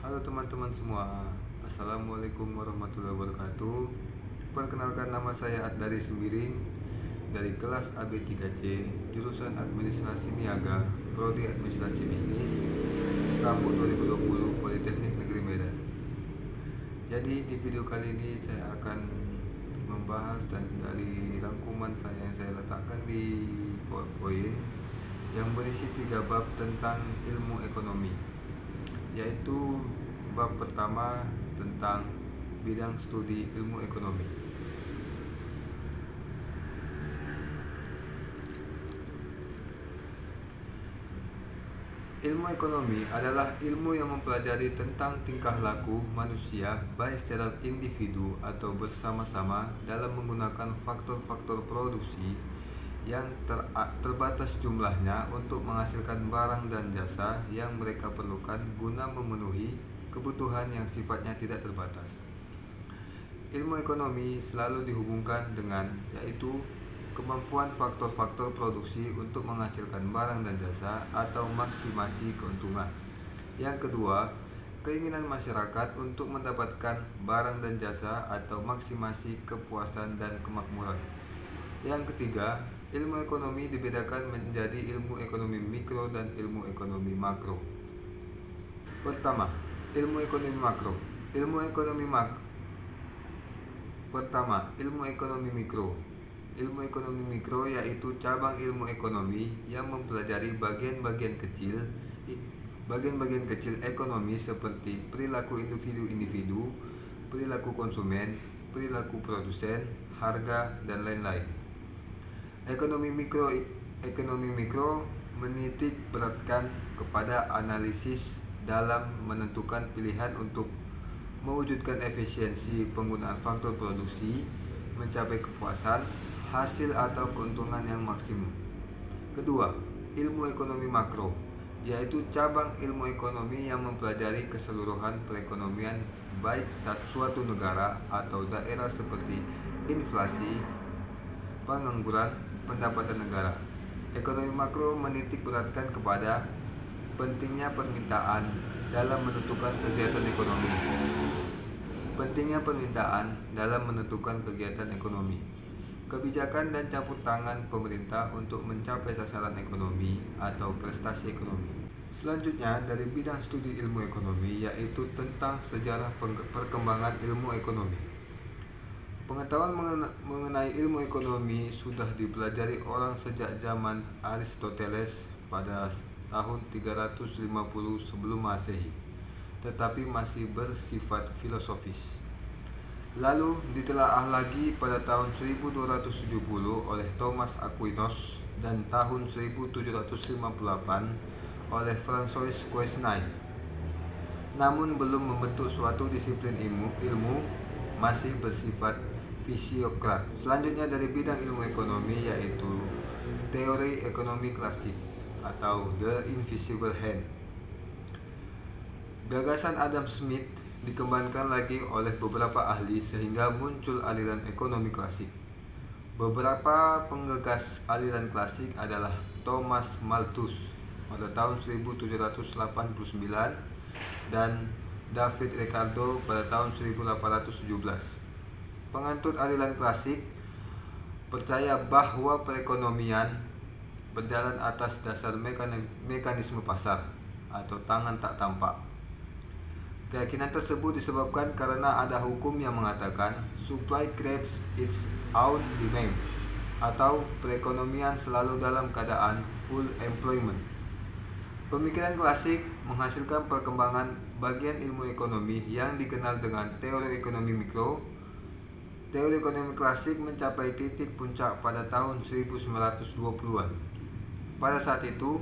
Halo teman-teman semua, Assalamualaikum warahmatullahi wabarakatuh. Perkenalkan, nama saya Adari Sembiring dari kelas AB3C, jurusan Administrasi Niaga, Prodi Administrasi Bisnis, Stambul 2020 Politeknik Negeri Medan. Jadi di video kali ini saya akan membahas dari rangkuman saya yang saya letakkan di PowerPoint yang berisi 3 bab tentang ilmu ekonomi, yaitu bab pertama tentang bidang studi ilmu ekonomi. Ilmu ekonomi adalah ilmu yang mempelajari tentang tingkah laku manusia baik secara individu atau bersama-sama dalam menggunakan faktor-faktor produksi yang terbatas jumlahnya untuk menghasilkan barang dan jasa yang mereka perlukan guna memenuhi kebutuhan yang sifatnya tidak terbatas. Ilmu ekonomi selalu dihubungkan dengan yaitu kemampuan faktor-faktor produksi untuk menghasilkan barang dan jasa atau maksimasi keuntungan. Yang kedua, keinginan masyarakat untuk mendapatkan barang dan jasa atau maksimasi kepuasan dan kemakmuran. Yang ketiga, ilmu ekonomi dibedakan menjadi ilmu ekonomi mikro dan ilmu ekonomi makro. Pertama, ilmu ekonomi makro. Ilmu ekonomi mikro. Ilmu ekonomi mikro yaitu cabang ilmu ekonomi yang mempelajari bagian-bagian kecil ekonomi seperti perilaku individu-individu, perilaku konsumen, perilaku produsen, harga, dan lain-lain. Ekonomi mikro menitik beratkan kepada analisis dalam menentukan pilihan untuk mewujudkan efisiensi penggunaan faktor produksi, mencapai kepuasan, hasil atau keuntungan yang maksimum. Kedua, ilmu ekonomi makro, yaitu cabang ilmu ekonomi yang mempelajari keseluruhan perekonomian baik suatu negara atau daerah seperti inflasi, pengangguran, pendapatan negara. Ekonomi makro menitik beratkan kepada pentingnya permintaan dalam menentukan kegiatan ekonomi. Kebijakan dan campur tangan pemerintah untuk mencapai sasaran ekonomi atau prestasi ekonomi. Selanjutnya, dari bidang studi ilmu ekonomi yaitu tentang sejarah perkembangan ilmu ekonomi. Pengetahuan mengenai ilmu ekonomi sudah dipelajari orang sejak zaman Aristoteles pada tahun 350 sebelum Masehi, tetapi masih bersifat filosofis. Lalu ditelaah lagi pada tahun 1270 oleh Thomas Aquinas dan tahun 1758 oleh François Quesnay. Namun belum membentuk suatu disiplin ilmu, masih bersifat fisiokrat. Selanjutnya dari bidang ilmu ekonomi yaitu teori ekonomi klasik atau The Invisible Hand. Gagasan Adam Smith dikembangkan lagi oleh beberapa ahli sehingga muncul aliran ekonomi klasik. Beberapa penggagas aliran klasik adalah Thomas Malthus pada tahun 1789 dan David Ricardo pada tahun 1817. Penganut aliran klasik percaya bahwa perekonomian berjalan atas dasar mekanisme pasar atau tangan tak tampak. Keyakinan tersebut disebabkan karena ada hukum yang mengatakan supply creates its own demand, atau perekonomian selalu dalam keadaan full employment. Pemikiran klasik menghasilkan perkembangan bagian ilmu ekonomi yang dikenal dengan teori ekonomi mikro. Teori ekonomi klasik mencapai titik puncak pada tahun 1920-an. Pada saat itu,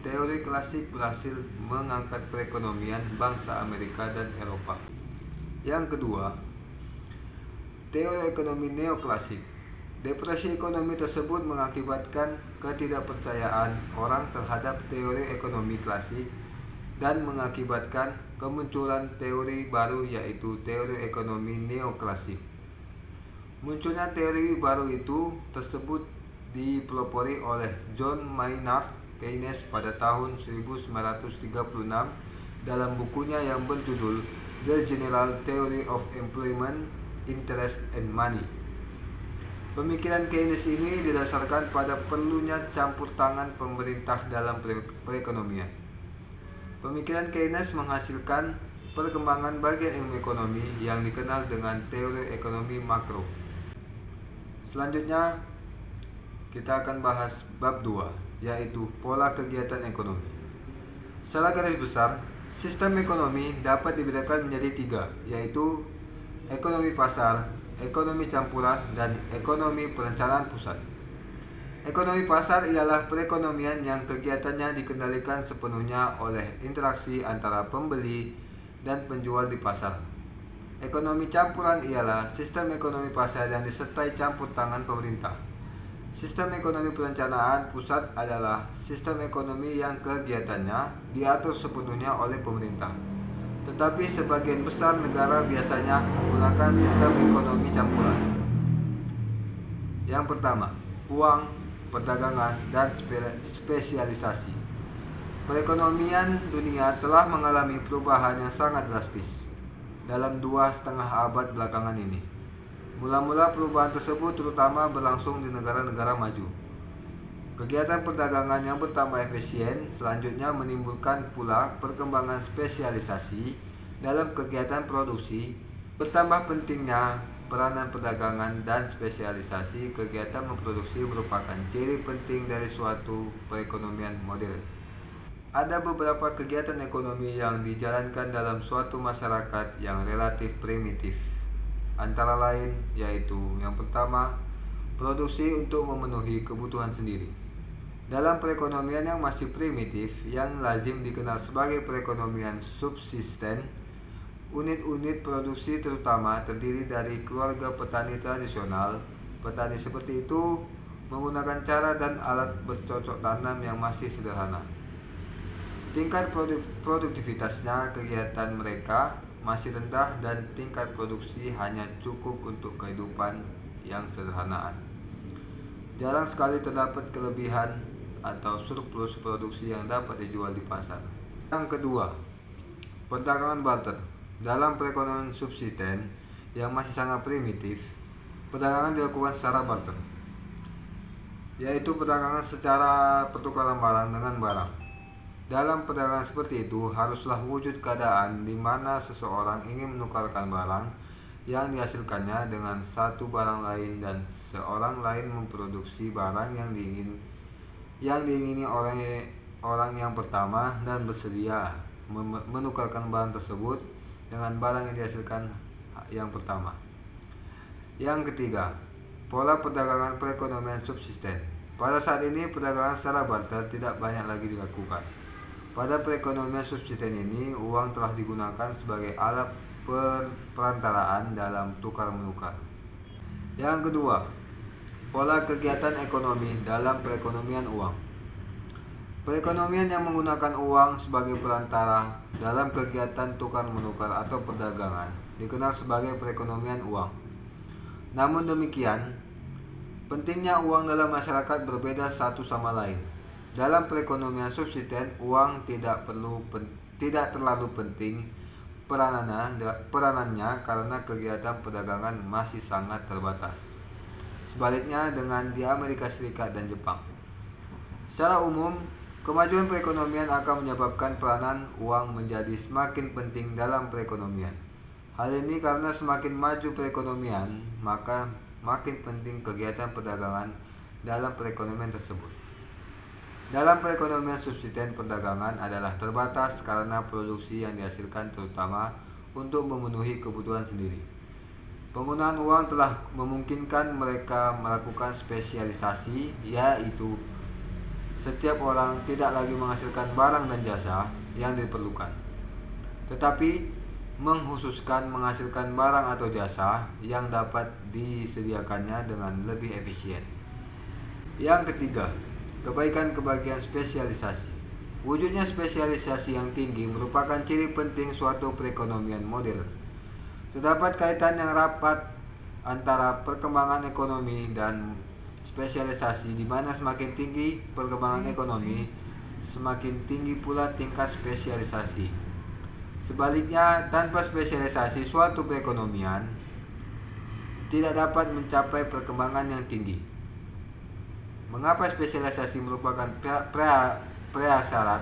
teori klasik berhasil mengangkat perekonomian bangsa Amerika dan Eropa. Yang kedua, teori ekonomi neoklasik. Depresi ekonomi tersebut mengakibatkan ketidakpercayaan orang terhadap teori ekonomi klasik dan mengakibatkan kemunculan teori baru yaitu teori ekonomi neoklasik. Munculnya teori baru itu tersebut dipelopori oleh John Maynard Keynes pada tahun 1936 dalam bukunya yang berjudul The General Theory of Employment, Interest and Money. Pemikiran Keynes ini didasarkan pada perlunya campur tangan pemerintah dalam perekonomian. Pemikiran Keynes menghasilkan perkembangan bagian ilmu ekonomi yang dikenal dengan teori ekonomi makro. Selanjutnya, kita akan bahas bab 2, yaitu pola kegiatan ekonomi. Secara garis besar, sistem ekonomi dapat dibedakan menjadi 3, yaitu ekonomi pasar, ekonomi campuran, dan ekonomi perencanaan pusat. Ekonomi pasar ialah perekonomian yang kegiatannya dikendalikan sepenuhnya oleh interaksi antara pembeli dan penjual di pasar. Ekonomi campuran ialah sistem ekonomi pasar yang disertai campur tangan pemerintah. Sistem ekonomi perencanaan pusat adalah sistem ekonomi yang kegiatannya diatur sepenuhnya oleh pemerintah. Tetapi sebagian besar negara biasanya menggunakan sistem ekonomi campuran. Yang pertama, uang, perdagangan, dan spesialisasi. Perekonomian dunia telah mengalami perubahan yang sangat drastis dalam 2,5 abad belakangan ini. Mula-mula perubahan tersebut terutama berlangsung di negara-negara maju. Kegiatan perdagangan yang bertambah efisien selanjutnya menimbulkan pula perkembangan spesialisasi dalam kegiatan produksi. Bertambah pentingnya peranan perdagangan dan spesialisasi kegiatan memproduksi merupakan ciri penting dari suatu perekonomian modern. Ada beberapa kegiatan ekonomi yang dijalankan dalam suatu masyarakat yang relatif primitif. Antara lain yaitu yang pertama, produksi untuk memenuhi kebutuhan sendiri. Dalam perekonomian yang masih primitif yang lazim dikenal sebagai perekonomian subsisten, unit-unit produksi terutama terdiri dari keluarga petani tradisional. Petani seperti itu menggunakan cara dan alat bercocok tanam yang masih sederhana. Tingkat produktivitasnya kegiatan mereka masih rendah dan tingkat produksi hanya cukup untuk kehidupan yang sederhanaan. Jarang sekali terdapat kelebihan atau surplus produksi yang dapat dijual di pasar. Yang kedua, perdagangan barter. Dalam perekonomian subsisten yang masih sangat primitif, perdagangan dilakukan secara barter, yaitu perdagangan secara pertukaran barang dengan barang. Dalam perdagangan seperti itu, haruslah wujud keadaan di mana seseorang ingin menukarkan barang yang dihasilkannya dengan satu barang lain dan seorang lain memproduksi barang yang diingini orang yang pertama dan bersedia menukarkan barang tersebut dengan barang yang dihasilkan yang pertama. Yang ketiga, pola perdagangan perekonomian subsisten. Pada saat ini perdagangan secara barter tidak banyak lagi dilakukan. Pada perekonomian subsisten ini, uang telah digunakan sebagai alat perantaraan dalam tukar-menukar. Yang kedua, pola kegiatan ekonomi dalam perekonomian uang. Perekonomian yang menggunakan uang sebagai perantara dalam kegiatan tukar-menukar atau perdagangan dikenal sebagai perekonomian uang. Namun demikian, pentingnya uang dalam masyarakat berbeda satu sama lain. Dalam perekonomian subsisten, uang tidak terlalu penting peranannya karena kegiatan perdagangan masih sangat terbatas. Sebaliknya dengan di Amerika Serikat dan Jepang. Secara umum, kemajuan perekonomian akan menyebabkan peranan uang menjadi semakin penting dalam perekonomian. Hal ini karena semakin maju perekonomian, maka makin penting kegiatan perdagangan dalam perekonomian tersebut. Dalam perekonomian subsisten, perdagangan adalah terbatas karena produksi yang dihasilkan terutama untuk memenuhi kebutuhan sendiri. Penggunaan uang telah memungkinkan mereka melakukan spesialisasi, yaitu setiap orang tidak lagi menghasilkan barang dan jasa yang diperlukan, tetapi menghususkan menghasilkan barang atau jasa yang dapat disediakannya dengan lebih efisien. Yang ketiga, kebaikan-kebahagiaan spesialisasi. Wujudnya spesialisasi yang tinggi merupakan ciri penting suatu perekonomian modern. Terdapat kaitan yang rapat antara perkembangan ekonomi dan spesialisasi, di mana semakin tinggi perkembangan ekonomi, semakin tinggi pula tingkat spesialisasi. Sebaliknya, tanpa spesialisasi suatu perekonomian tidak dapat mencapai perkembangan yang tinggi. Mengapa spesialisasi merupakan prasyarat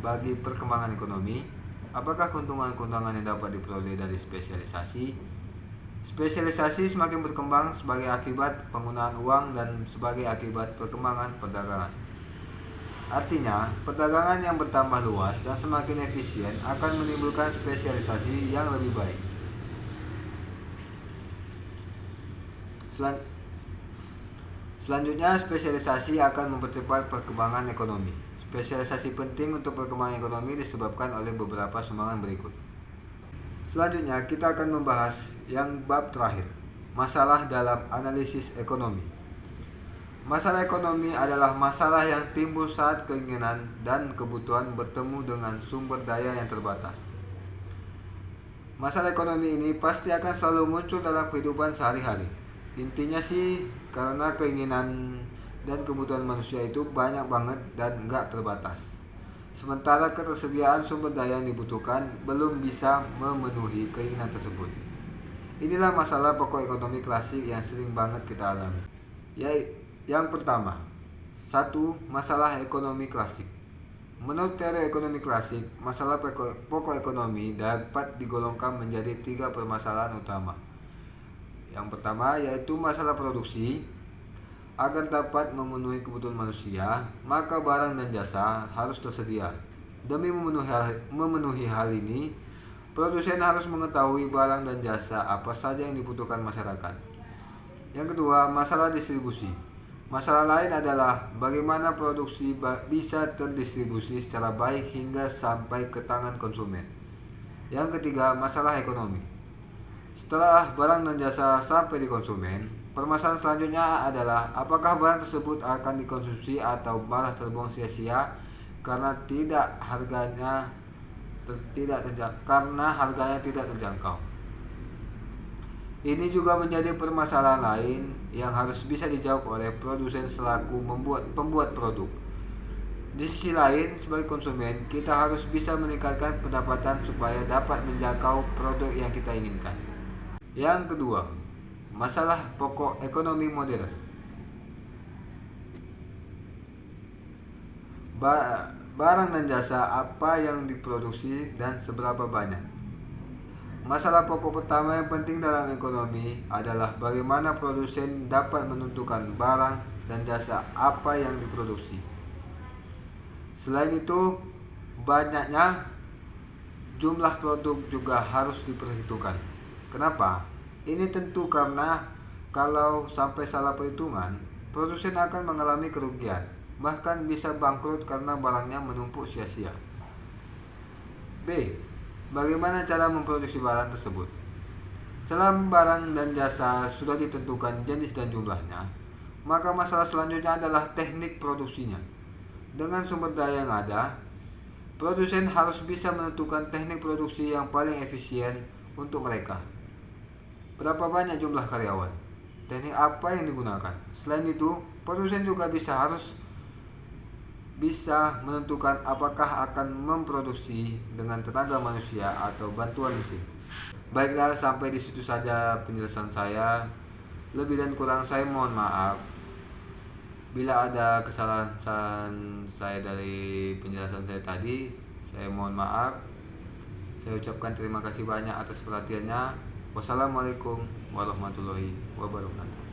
bagi perkembangan ekonomi? Apakah keuntungan-keuntungan yang dapat diperoleh dari spesialisasi? Spesialisasi semakin berkembang sebagai akibat penggunaan uang dan sebagai akibat perkembangan perdagangan. Artinya, perdagangan yang bertambah luas dan semakin efisien akan menimbulkan spesialisasi yang lebih baik. Selanjutnya, spesialisasi akan mempercepat perkembangan ekonomi. Spesialisasi penting untuk perkembangan ekonomi disebabkan oleh beberapa sumbangan berikut. Selanjutnya, kita akan membahas yang bab terakhir, masalah dalam analisis ekonomi. Masalah ekonomi adalah masalah yang timbul saat keinginan dan kebutuhan bertemu dengan sumber daya yang terbatas. Masalah ekonomi ini pasti akan selalu muncul dalam kehidupan sehari-hari. Intinya sih karena keinginan dan kebutuhan manusia itu banyak banget dan nggak terbatas. Sementara ketersediaan sumber daya yang dibutuhkan belum bisa memenuhi keinginan tersebut. Inilah masalah pokok ekonomi klasik yang sering banget kita alami. Yang pertama, 1. Masalah ekonomi klasik. Menurut teori ekonomi klasik, masalah pokok ekonomi dapat digolongkan menjadi 3 permasalahan utama. Yang pertama yaitu masalah produksi. Agar dapat memenuhi kebutuhan manusia, maka barang dan jasa harus tersedia. Demi memenuhi hal ini, produsen harus mengetahui barang dan jasa apa saja yang dibutuhkan masyarakat. Yang kedua, masalah distribusi. Masalah lain adalah bagaimana produksi bisa terdistribusi secara baik hingga sampai ke tangan konsumen. Yang ketiga, masalah ekonomi. Setelah barang dan jasa sampai di konsumen, permasalahan selanjutnya adalah apakah barang tersebut akan dikonsumsi atau malah terbuang sia-sia karena harganya tidak terjangkau. Ini juga menjadi permasalahan lain yang harus bisa dijawab oleh produsen selaku pembuat produk. Di sisi lain, sebagai konsumen, kita harus bisa meningkatkan pendapatan supaya dapat menjangkau produk yang kita inginkan. Yang kedua, masalah pokok ekonomi modern. Barang dan jasa apa yang diproduksi dan seberapa banyak. Masalah pokok pertama yang penting dalam ekonomi adalah bagaimana produsen dapat menentukan barang dan jasa apa yang diproduksi. Selain itu, banyaknya jumlah produk juga harus diperhitungkan. Kenapa? Ini tentu karena kalau sampai salah perhitungan, produsen akan mengalami kerugian, bahkan bisa bangkrut karena barangnya menumpuk sia-sia. B. Bagaimana cara memproduksi barang tersebut? Setelah barang dan jasa sudah ditentukan jenis dan jumlahnya, maka masalah selanjutnya adalah teknik produksinya. Dengan sumber daya yang ada, produsen harus bisa menentukan teknik produksi yang paling efisien untuk mereka. Berapa banyak jumlah karyawan? Teknik apa yang digunakan? Selain itu, produsen juga harus bisa menentukan apakah akan memproduksi dengan tenaga manusia atau bantuan mesin. Baiklah, sampai di situ saja penjelasan saya. Lebih dan kurang saya mohon maaf. Bila ada kesalahan saya dari penjelasan saya tadi, saya mohon maaf. Saya ucapkan terima kasih banyak atas perhatiannya. Wassalamualaikum warahmatullahi wabarakatuh.